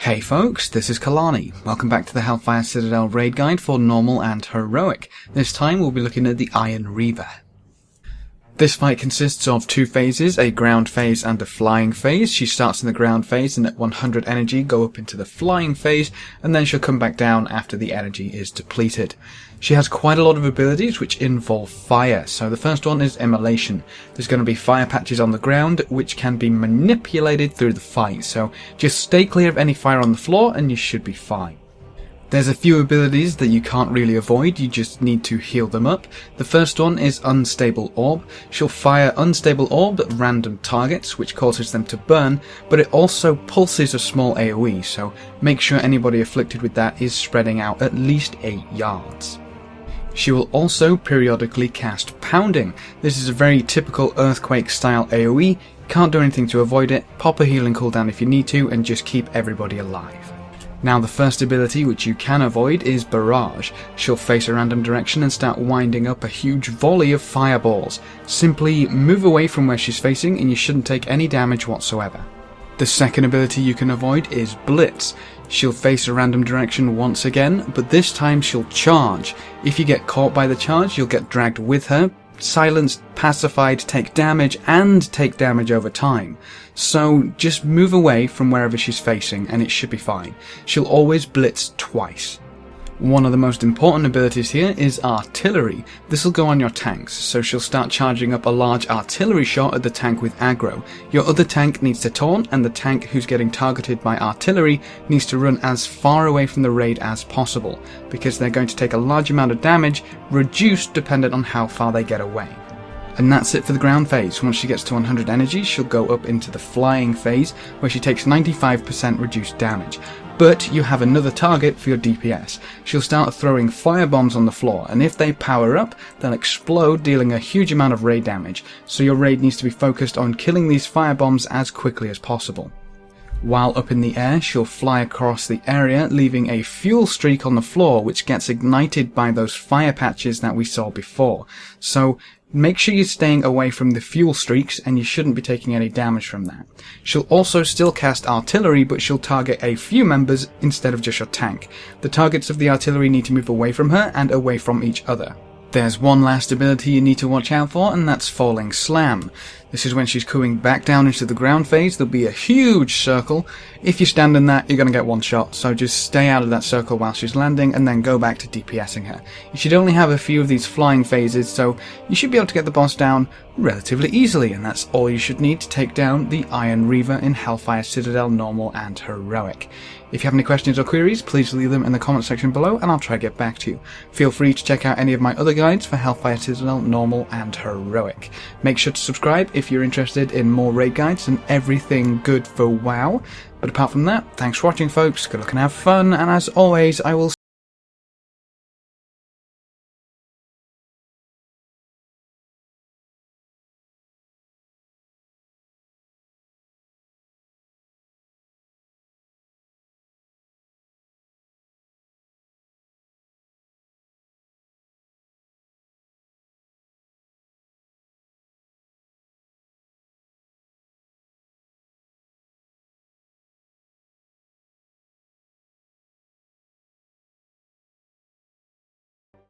Hey folks, this is Kalani. Welcome back to the Hellfire Citadel raid guide for normal and heroic. This time we'll be looking at the Ironreaver. This fight consists of two phases, a ground phase and a flying phase. She starts in the ground phase and at 100 energy go up into the flying phase, and then she'll come back down after the energy is depleted. She has quite a lot of abilities which involve fire. So the first one is immolation. There's going to be fire patches on the ground which can be manipulated through the fight, so just stay clear of any fire on the floor and you should be fine. There's a few abilities that you can't really avoid, you just need to heal them up. The first one is Unstable Orb. She'll fire Unstable Orb at random targets, which causes them to burn, but it also pulses a small AoE, so make sure anybody afflicted with that is spreading out at least 8 yards. She will also periodically cast Pounding. This is a very typical Earthquake style AoE, can't do anything to avoid it, pop a healing cooldown if you need to, and just keep everybody alive. Now the first ability which you can avoid is Barrage. She'll face a random direction and start winding up a huge volley of fireballs. Simply move away from where she's facing and you shouldn't take any damage whatsoever. The second ability you can avoid is Blitz. She'll face a random direction once again, but this time she'll charge. If you get caught by the charge, you'll get dragged with her, silenced, pacified, take damage over time. So just move away from wherever she's facing and it should be fine. She'll always blitz twice. One of the most important abilities here is Artillery. This will go on your tanks, so she'll start charging up a large artillery shot at the tank with aggro. Your other tank needs to taunt, and the tank who's getting targeted by artillery needs to run as far away from the raid as possible, because they're going to take a large amount of damage, reduced dependent on how far they get away. And that's it for the ground phase. Once she gets to 100 energy, she'll go up into the flying phase, where she takes 95% reduced damage. But you have another target for your DPS. She'll start throwing firebombs on the floor, and if they power up, they'll explode, dealing a huge amount of raid damage. So your raid needs to be focused on killing these firebombs as quickly as possible. While up in the air, she'll fly across the area, leaving a fuel streak on the floor, which gets ignited by those fire patches that we saw before. So make sure you're staying away from the fuel streaks, and you shouldn't be taking any damage from that. She'll also still cast artillery, but she'll target a few members instead of just your tank. The targets of the artillery need to move away from her and away from each other. There's one last ability you need to watch out for, and that's Falling Slam. This is when she's coming back down into the ground phase. There'll be a huge circle. If you stand in that, you're going to get one shot, so just stay out of that circle while she's landing and then go back to DPSing her. You should only have a few of these flying phases, so you should be able to get the boss down relatively easily, and that's all you should need to take down the Ironreaver in Hellfire Citadel Normal and Heroic. If you have any questions or queries, please leave them in the comment section below and I'll try to get back to you. Feel free to check out any of my other guides for Hellfire Citadel Normal and Heroic. Make sure to subscribe if you're interested in more raid guides and everything good for WoW. But apart from that, thanks for watching folks, good luck and have fun, and as always I will